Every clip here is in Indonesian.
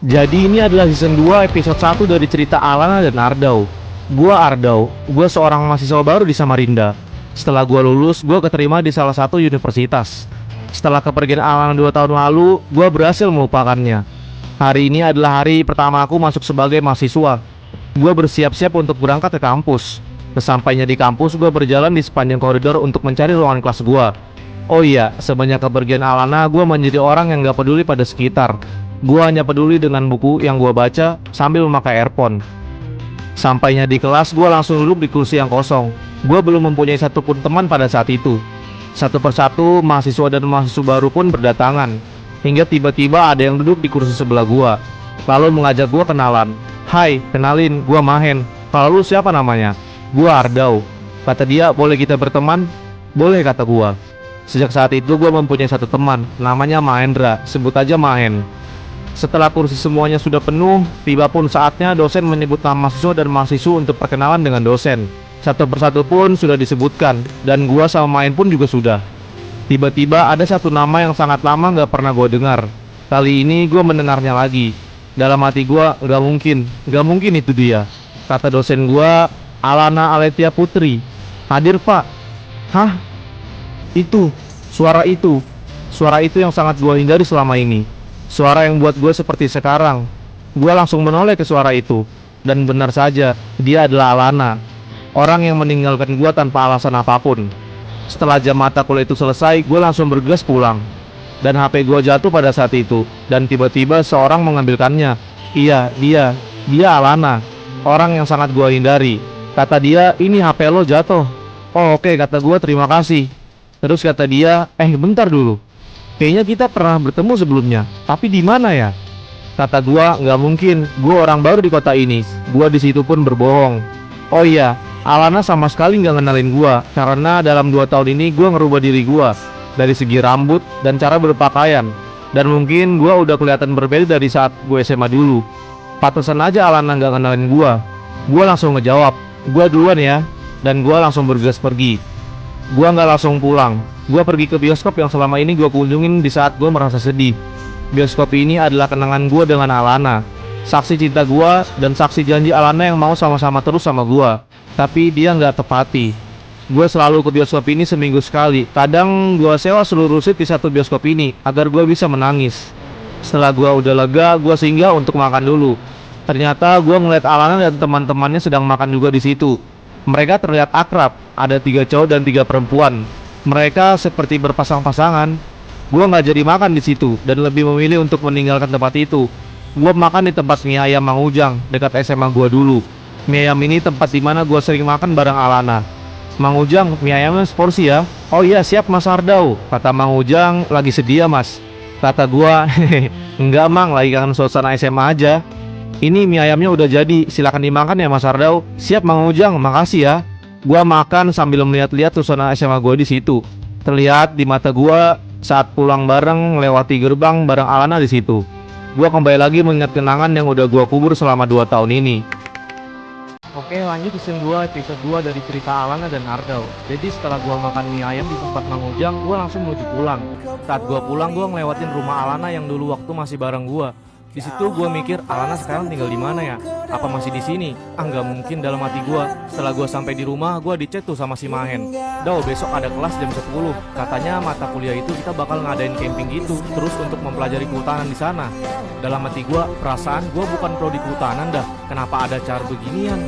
Jadi ini adalah season 2 episode 1 dari cerita Alana dan Ardau. Gua Ardau, gua seorang mahasiswa baru di Samarinda. Setelah gua lulus, gua keterima di salah satu universitas. Setelah kepergian Alana 2 tahun lalu, gua berhasil melupakannya. Hari ini adalah hari pertama aku masuk sebagai mahasiswa. Gua bersiap-siap untuk berangkat ke kampus. Sesampainya di kampus, gua berjalan di sepanjang koridor untuk mencari ruangan kelas gua. Oh iya, semenjak kepergian Alana, gua menjadi orang yang gak peduli pada sekitar. Gua hanya peduli dengan buku yang gua baca sambil memakai earphone. Sampainya di kelas, gua langsung duduk di kursi yang kosong. Gua belum mempunyai satupun teman pada saat itu. Satu persatu, mahasiswa dan mahasiswa baru pun berdatangan. Hingga tiba-tiba ada yang duduk di kursi sebelah gua. Lalu mengajak gua kenalan. Hai, kenalin, gua Mahen. Kalau lu siapa namanya? Gua Ardau. Kata dia, boleh kita berteman? Boleh, kata gua. Sejak saat itu gua mempunyai satu teman, namanya Mahendra, sebut aja Mahen. Setelah kursi semuanya sudah penuh, tiba pun saatnya dosen menyebut nama mahasiswa dan mahasiswa untuk perkenalan dengan dosen. Satu persatu pun sudah disebutkan, dan gua sama Main pun juga sudah. Tiba-tiba ada satu nama yang sangat lama gak pernah gua dengar. Kali ini gua mendengarnya lagi. Dalam hati gua, gak mungkin itu dia. Kata dosen gua, Alana Aletia Putri. Hadir, Pak. Hah? Itu, suara itu. Suara itu yang sangat gua hindari selama ini. Suara yang buat gue seperti sekarang. Gue langsung menoleh ke suara itu. Dan benar saja, dia adalah Alana. Orang yang meninggalkan gue tanpa alasan apapun. Setelah jam mata kuliah itu selesai, gue langsung bergegas pulang. Dan HP gue jatuh pada saat itu. Dan tiba-tiba seorang mengambilkannya. Iya, dia Alana. Orang yang sangat gue hindari. Kata dia, ini HP lo jatuh. Oh oke, kata gue, terima kasih. Terus kata dia, bentar dulu. Kayaknya kita pernah bertemu sebelumnya, tapi di mana ya? Kata gua, nggak mungkin. Gua orang baru di kota ini. Gua di situ pun berbohong. Oh iya, Alana sama sekali nggak ngenalin gua, karena dalam 2 tahun ini gua ngerubah diri gua dari segi rambut dan cara berpakaian. Dan mungkin gua udah kelihatan berbeda dari saat gue SMA dulu. Pantesan aja Alana nggak ngenalin gua. Gua langsung ngejawab, gua duluan ya. Dan gua langsung bergegas pergi. Gua nggak langsung pulang. Gua pergi ke bioskop yang selama ini gua kunjungin di saat gua merasa sedih. Bioskop ini adalah kenangan gua dengan Alana, saksi cinta gua dan saksi janji Alana yang mau sama-sama terus sama gua. Tapi dia nggak tepati. Gua selalu ke bioskop ini seminggu sekali. Kadang gua sewa seluruh seat di satu bioskop ini agar gua bisa menangis. Setelah gua udah lega, gua singgah untuk makan dulu. Ternyata gua ngeliat Alana dan teman-temannya sedang makan juga di situ. Mereka terlihat akrab, ada 3 cowok dan 3 perempuan. Mereka seperti berpasang-pasangan. Gua nggak jadi makan di situ dan lebih memilih untuk meninggalkan tempat itu. Gua makan di tempat mie ayam Mang Ujang dekat SMA gua dulu. Mie ayam ini tempat dimana gua sering makan bareng Alana. Mang Ujang, mie ayamnya seporsi ya? Oh iya siap Mas Ardau, kata Mang Ujang. Lagi sedia Mas, kata gua. Hehehe, enggak Mang, lagi kangen suasana SMA aja. Ini mie ayamnya udah jadi, silakan dimakan ya Mas Ardau. Siap Mang Ujang, makasih ya. Gua makan sambil melihat-lihat suasana SMA gua di situ. Terlihat di mata gua saat pulang bareng melewati gerbang bareng Alana di situ. Gua kembali lagi mengingat kenangan yang udah gua kubur selama 2 tahun ini. Oke, lanjut season 2 episode 2 dari cerita Alana dan Ardau. Jadi setelah gua makan mie ayam di tempat Mang Ujang, gua langsung menuju pulang. Saat gua pulang, gua ngelewatin rumah Alana yang dulu waktu masih bareng gua. Di situ gue mikir, Alana sekarang tinggal di mana ya? Apa masih di sini? Nggak mungkin dalam hati gue. Setelah gue sampai di rumah, gue dicat tuh sama si Mahen. Dau, besok ada kelas jam 10. Katanya mata kuliah itu kita bakal ngadain camping gitu, terus untuk mempelajari kehutanan di sana. Dalam hati gue, perasaan gue bukan pro di kehutanan dah. Kenapa ada cara beginian?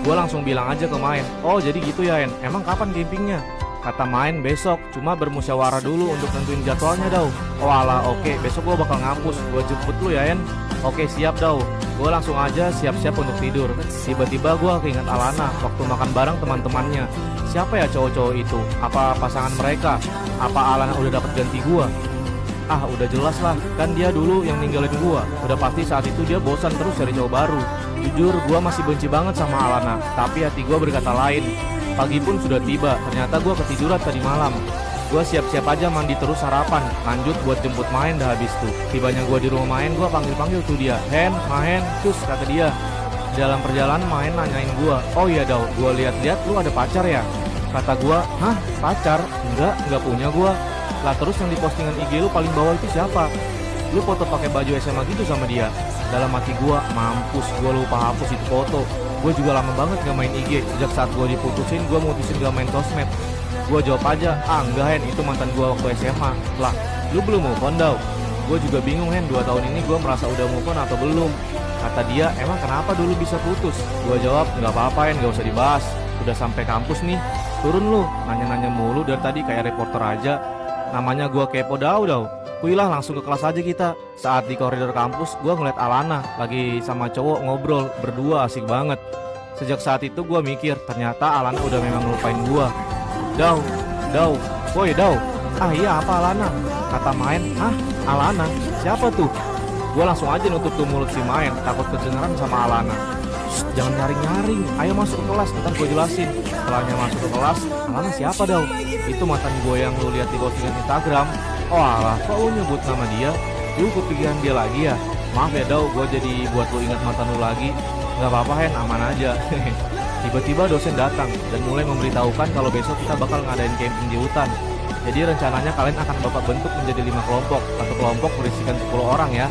Gue langsung bilang aja ke Mahen, oh jadi gitu ya En, emang kapan campingnya? Kata Main besok, cuma bermusyawarah dulu untuk nentuin jadwalnya Dau. Oh alah oke, besok gua bakal ngampus, gua jemput lu ya En. Oke siap Dau. Gua langsung aja siap-siap untuk tidur. Tiba-tiba gua keinget Alana waktu makan bareng teman-temannya. Siapa ya cowok-cowok itu? Apa pasangan mereka? Apa Alana udah dapet ganti gua? Udah jelas lah, kan dia dulu yang ninggalin gua. Udah pasti saat itu dia bosan terus cari cowok baru. Jujur gua masih benci banget sama Alana, tapi hati gua berkata lain. Pagi pun sudah tiba, ternyata gue ketiduran tadi malam. Gue siap-siap aja mandi terus sarapan, lanjut buat jemput Main dah habis tuh. Tibanya gue di rumah Main, gue panggil-panggil tuh dia. Hen, Main, cus, kata dia. Dalam perjalanan Main nanyain gue, oh iya Dau, gue lihat-lihat lu ada pacar ya? Kata gue, hah pacar? Enggak punya gue. Lah terus yang di postingan IG lu paling bawah itu siapa? lu foto pakai baju SMA gitu sama dia. Dalam hati gua, mampus, gua lupa hapus itu foto. Gua juga lama banget gak main IG. Sejak saat gua diputusin, gua mutusin gak main sosmed. Gua jawab aja, enggak Hen, itu mantan gua waktu SMA. Lah, lu belum move on Daw? Gua juga bingung Hen, 2 tahun ini gua merasa udah move on atau belum. Kata dia, emang kenapa dulu bisa putus? Gua jawab, nggak apa-apa Hen, gak usah dibahas. Udah sampai kampus nih, turun lu, nanya-nanya mulu dari tadi kayak reporter aja. Namanya gua kepo Daw. Kuilah langsung ke kelas aja kita. Saat di koridor kampus, gua ngeliat Alana lagi sama cowok ngobrol, berdua asik banget. Sejak saat itu gua mikir, ternyata Alana udah memang ngelupain gua. Daw, woi Daw. Ah iya apa Alana? Kata Maen, hah Alana? Siapa tuh? Gua langsung aja nutup tuh mulut si Maen, takut kedengeran sama Alana. Shh, jangan nyaring-nyaring, ayo masuk ke kelas, ntar gue jelasin. Setelahnya masuk ke kelas, Alana siapa Daw? Itu mantan gue yang lu lihat di postingan Instagram. Oh alah, kok lu nyebut nama dia? Lu kepikiran dia lagi ya? Maaf ya Daw, gue jadi buat lu ingat mantan lu lagi. Gak apa-apa Hen, aman aja. Tiba-tiba dosen datang dan mulai memberitahukan kalau besok kita bakal ngadain camping di hutan. Jadi rencananya kalian akan bapak bentuk menjadi 5 kelompok. Satu kelompok berisikan 10 orang ya.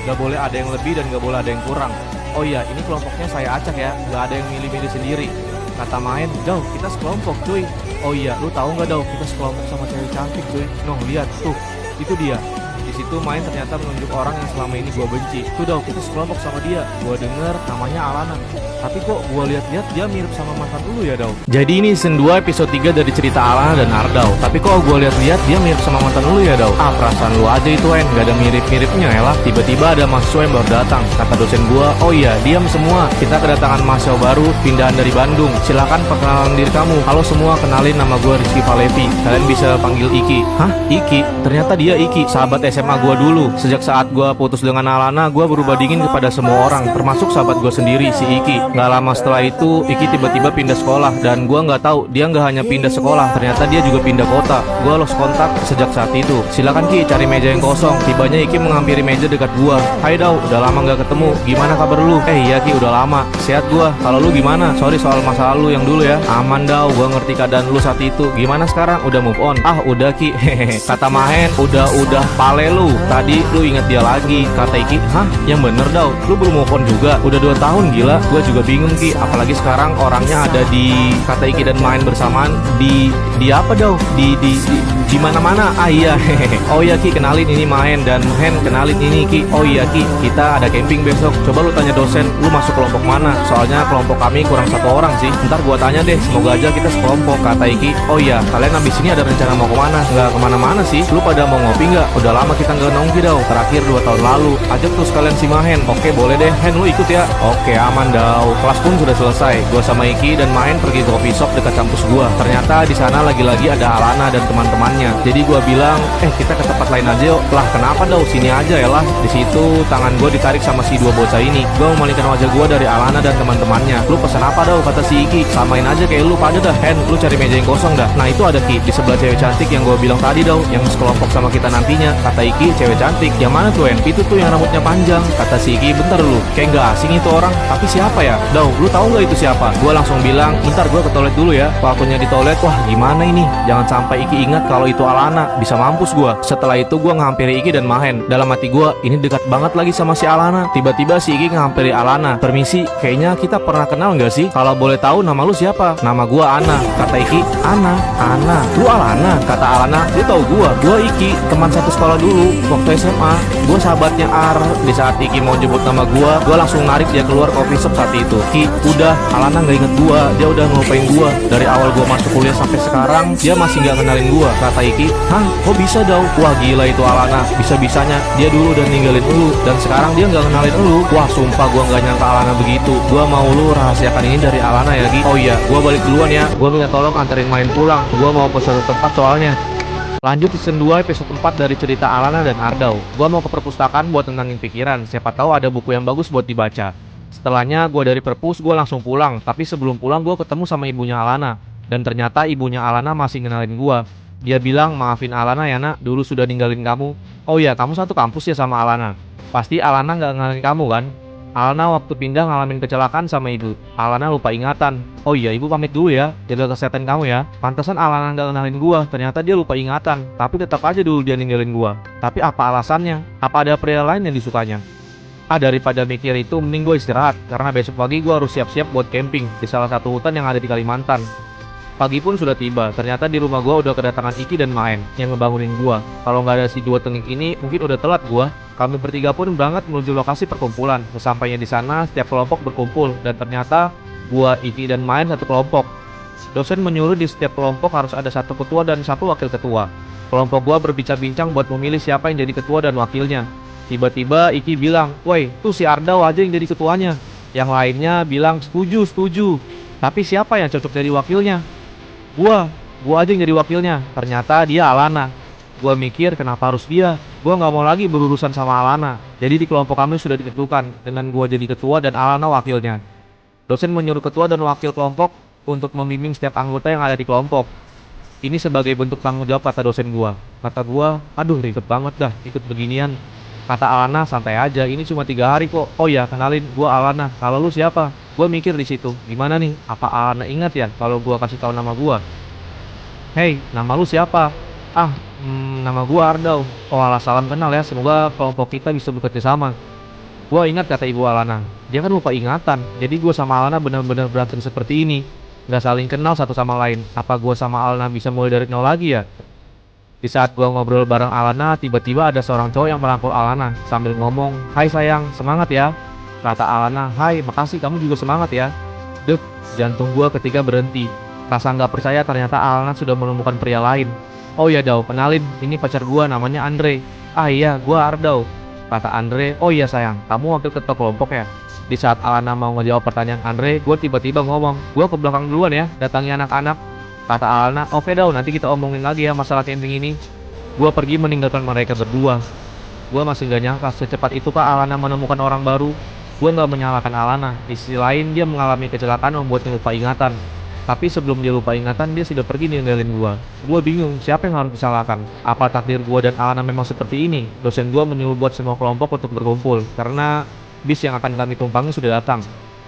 Gak boleh ada yang lebih dan gak boleh ada yang kurang. Oh iya, ini kelompoknya saya acak ya, gak ada yang milih-milih sendiri. Kata Maen, Daw, kita sekelompok cuy. Oh iya, lu tahu nggak Daw, kita sekelompok sama cewek cantik cuy. Noh, lihat tuh, itu dia. Di situ Maen ternyata menunjuk orang yang selama ini gua benci. Tuh Daw, kita sekelompok sama dia. Gua denger namanya Alana. Tapi kok gua lihat-lihat dia mirip sama mantan dulu ya Daw. Jadi ini season 2 episode 3 dari cerita Alana dan Ardaw. Tapi kok gua lihat-lihat dia mirip sama mantan dulu ya Daw. Ah, perasaan lu aja itu Hen, gak ada mirip-miripnya ya lah. Tiba-tiba ada mahasiswa yang baru datang. Kata dosen gua, oh iya, diam semua. Kita kedatangan mahasiswa baru, pindahan dari Bandung. Silakan perkenalan diri kamu. Halo semua, kenalin nama gua Rizky Falevi. Kalian bisa panggil Iki. Hah? Iki? Ternyata dia Iki, sahabat SMA gua dulu. Sejak saat gua putus dengan Alana, gua berubah dingin kepada semua orang, termasuk sahabat gua sendiri, si Iki. Gak lama setelah itu, Iki tiba-tiba pindah sekolah dan gua nggak tahu dia nggak hanya pindah sekolah, ternyata dia juga pindah kota. Gua lost kontak sejak saat itu. Silakan Ki, cari meja yang kosong. Tibanya Iki menghampiri meja dekat gua. Hai Daw, udah lama nggak ketemu. Gimana kabar lu? Iya Ki, udah lama. Sehat gua. Kalau lu gimana? Sorry soal masa lalu yang dulu ya. Aman Daw, gua ngerti keadaan lu saat itu. Gimana sekarang? Udah move on? Ah udah Ki. Kata Mahen, udah pale lu. Tadi lu inget dia lagi. Kata Iki, hah? Yang bener Daw, lu belum move on juga? Udah 2 tahun gila. Gua juga bingung Ki, apalagi sekarang orangnya ada di, kata Iki dan Maen bersamaan di apa Daw? Di mana-mana. Ah iya. Oh iya Ki, kenalin ini Maen, dan Hen kenalin ini Ki. Oh iya Ki, kita ada camping besok. Coba lu tanya dosen, lu masuk kelompok mana? Soalnya kelompok kami kurang 1 orang sih. Ntar gua tanya deh, semoga aja kita sekelompok. Kata Iki, oh iya, kalian abis ini ada rencana mau kemana? Nggak kemana-mana sih. Lu pada mau ngopi nggak? Udah lama kita nggak nongki Daw. Terakhir 2 tahun lalu. Ajak tuh sekalian si Mahen. Oke boleh deh, Hen lu ikut ya. Oke aman Daw. Kelas pun sudah selesai. Gua sama Iki dan Maen pergi ke coffee shop dekat kampus gua. Ternyata di sana lagi-lagi ada Alana dan teman-temannya. Jadi gua bilang, kita ke tempat lain aja yuk. Lah kenapa Daw? Sini aja ya lah. Di situ tangan gua ditarik sama si 2 bocah ini. Gua memalingkan wajah gua dari Alana dan teman-temannya. Lu pesan apa Daw? Kata si Iki. Samain aja kayak lu pada dah. Hen, lu cari meja yang kosong dah. Nah itu ada Ki, di sebelah cewek cantik yang gua bilang tadi Daw, yang sekelompok sama kita nantinya. Kata Iki, cewek cantik. Yang mana tuh Hen? Itu tuh yang rambutnya panjang. Kata si Iki, bentar dulu. Kayak nggak asing itu orang. Tapi siapa ya? Daw, lu tahu nggak itu siapa? Gua langsung bilang, bentar gua ke toilet dulu ya. Waktunya di toilet, wah gimana ini? Jangan sampai Iki ingat kalau itu Alana, bisa mampus gua. Setelah itu gua ngehampiri Iki dan Mahen. Dalam hati gua, ini dekat banget lagi sama si Alana. Tiba-tiba si Iki ngehampiri Alana. Permisi, kayaknya kita pernah kenal nggak sih? Kalau boleh tahu nama lu siapa? Nama gua Ana. Kata Iki, Ana. Lu Alana? Kata Alana, lu tahu gua Iki, teman satu sekolah dulu waktu SMA. Gua sahabatnya Ar. Di saat Iki mau jemput nama gua langsung narik dia keluar coffee shop saat itu. Ki, udah, Alana nggak inget gua, dia udah ngelupain gua. Dari awal gua masuk kuliah sampai sekarang, dia masih nggak kenalin gua. Kata Iki, hah, kok bisa Daw? Wah gila itu Alana, bisa-bisanya dia dulu udah ninggalin lu, dan sekarang dia nggak kenalin lu. Wah sumpah gua nggak nyangka Alana begitu. Gua mau lu rahasiakan ini dari Alana ya Ki. Oh iya, gua balik duluan ya. Gua minta tolong anterin Main pulang. Gua mau pesan tempat soalnya. Lanjut season 2 episode 4 dari cerita Alana dan Ardaw. Gua mau ke perpustakaan buat tenangin pikiran, siapa tahu ada buku yang bagus buat dibaca. Setelahnya gua dari perpus, gua langsung pulang. Tapi sebelum pulang gua ketemu sama ibunya Alana. Dan ternyata ibunya Alana masih ngenalin gua. Dia bilang, maafin Alana ya nak, dulu sudah ninggalin kamu. Oh iya, kamu satu kampus ya sama Alana. Pasti Alana nggak ngenalin kamu kan? Alana waktu pindah ngalamin kecelakaan sama ibu. Alana lupa ingatan. Oh iya, ibu pamit dulu ya. Jaga kesehatan kamu ya. Pantesan Alana nggak kenalin gua. Ternyata dia lupa ingatan. Tapi tetap aja dulu dia ninggalin gua. Tapi apa alasannya? Apa ada pria lain yang disukanya? Daripada mikir itu, mending gua istirahat. Karena besok pagi gua harus siap-siap buat camping di salah satu hutan yang ada di Kalimantan. Pagi pun sudah tiba. Ternyata di rumah gua udah kedatangan Iki dan Maen yang ngebangunin gua. Kalau nggak ada si dua tengik ini, mungkin udah telat gua. Kami bertiga pun berangkat menuju lokasi perkumpulan. Sesampainya di sana, setiap kelompok berkumpul dan ternyata gua, Iki dan Maen satu kelompok. Dosen menyuruh di setiap kelompok harus ada satu ketua dan satu wakil ketua. Kelompok gua berbincang-bincang buat memilih siapa yang jadi ketua dan wakilnya. Tiba-tiba Iki bilang, "Woi, tuh si Ardau aja yang jadi ketuanya." Yang lainnya bilang, "Setuju, setuju." Tapi siapa yang cocok jadi wakilnya? Gua aja yang jadi wakilnya. Ternyata dia Alana. Gua mikir kenapa harus dia? Gua nggak mau lagi berurusan sama Alana. Jadi di kelompok kami sudah ditentukan dengan gua jadi ketua dan Alana wakilnya. Dosen menyuruh ketua dan wakil kelompok untuk membimbing setiap anggota yang ada di kelompok. Ini sebagai bentuk tanggung jawab, kata dosen gua. Kata gua, aduh ribet banget dah ikut beginian. Kata Alana, santai aja, ini cuma 3 hari kok. Oh ya, kenalin, gua Alana. Kalau lu siapa? Gua mikir di situ, gimana nih? Apa Alana ingat ya kalau gua kasih tahu nama gua? Hei, nama lu siapa? Ah, nama gua Ardau. Oh alah, salam kenal ya. Semoga kelompok kita bisa bekerja sama. Gua ingat, kata ibu Alana. Dia kan lupa ingatan. Jadi gua sama Alana benar-benar berantem seperti ini. Nggak saling kenal satu sama lain. Apa gua sama Alana bisa mulai dari nol lagi ya? Di saat gua ngobrol bareng Alana, tiba-tiba ada seorang cowok yang merangkul Alana sambil ngomong, "Hai sayang, semangat ya." Kata Alana, "Hai, makasih, kamu juga semangat ya." Dek, jantung gua ketika berhenti. Rasa nggak percaya ternyata Alana sudah menemukan pria lain. "Oh ya Dau, kenalin, ini pacar gua namanya Andre." "Ah iya, gua Ardau." Kata Andre, "Oh iya sayang, kamu wakil ketua kelompok ya?" Di saat Alana mau ngejawab pertanyaan Andre, gua tiba-tiba ngomong, "Gua ke belakang duluan ya, datangi anak-anak." Kata Alana, "Oke Dau, nanti kita omongin lagi ya masalah camping ini." Gua pergi meninggalkan mereka berdua. Gua masih gak nyangka secepat itu Kak Alana menemukan orang baru. Gua nggak menyalahkan Alana. Di sisi lain dia mengalami kecelakaan membuatnya lupa ingatan. Tapi sebelum dia lupa ingatan, dia sudah pergi ninggalin gua. Gua bingung siapa yang harus disalahkan. Apa takdir gua dan Alana memang seperti ini? Dosen gua menyuruh buat semua kelompok untuk berkumpul karena bis yang akan kami tumpangi sudah datang.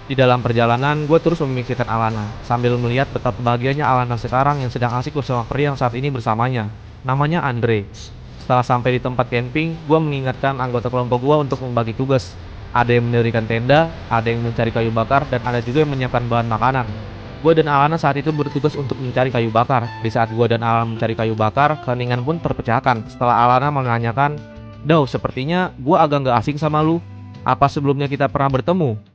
Di dalam perjalanan, gue terus memikirkan Alana, sambil melihat betapa bahagianya Alana sekarang yang sedang asik bersama pria yang saat ini bersamanya. Namanya Andre. Setelah sampai di tempat camping, gue mengingatkan anggota kelompok gue untuk membagi tugas. Ada yang mendirikan tenda, ada yang mencari kayu bakar, dan ada juga yang menyiapkan bahan makanan. Gue dan Alana saat itu bertugas untuk mencari kayu bakar. Di saat gue dan Alana mencari kayu bakar, keheningan pun terpecahkan. Setelah Alana menanyakan, "Dau, sepertinya gue agak nggak asing sama lu. Apa sebelumnya kita pernah bertemu?"